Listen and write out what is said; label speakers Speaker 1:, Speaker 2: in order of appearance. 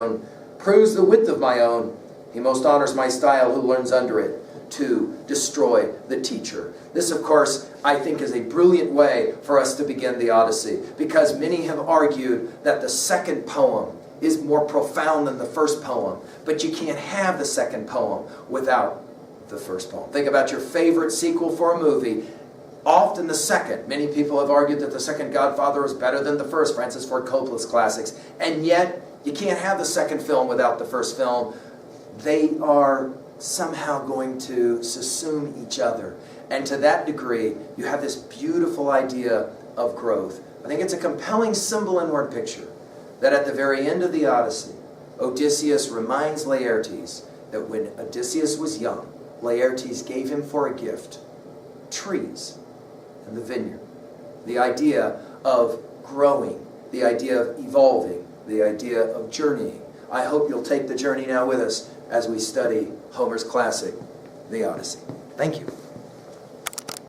Speaker 1: own, proves the width of my own. He most honors my style who learns under it to destroy the teacher. This, of course, I think is a brilliant way for us to begin the Odyssey, because many have argued that the second poem is more profound than the first poem, but you can't have the second poem without the first poem. Think about your favorite sequel for a movie. Often the second. Many people have argued that the second Godfather is better than the first, Francis Ford Coppola's classics, and yet you can't have the second film without the first film. They are somehow going to subsume each other. And to that degree, you have this beautiful idea of growth. I think it's a compelling symbol and word picture that at the very end of the Odyssey, Odysseus reminds Laertes that when Odysseus was young, Laertes gave him for a gift trees and the vineyard. The idea of growing, the idea of evolving, the idea of journeying. I hope you'll take the journey now with us as we study Homer's classic, the Odyssey. Thank you.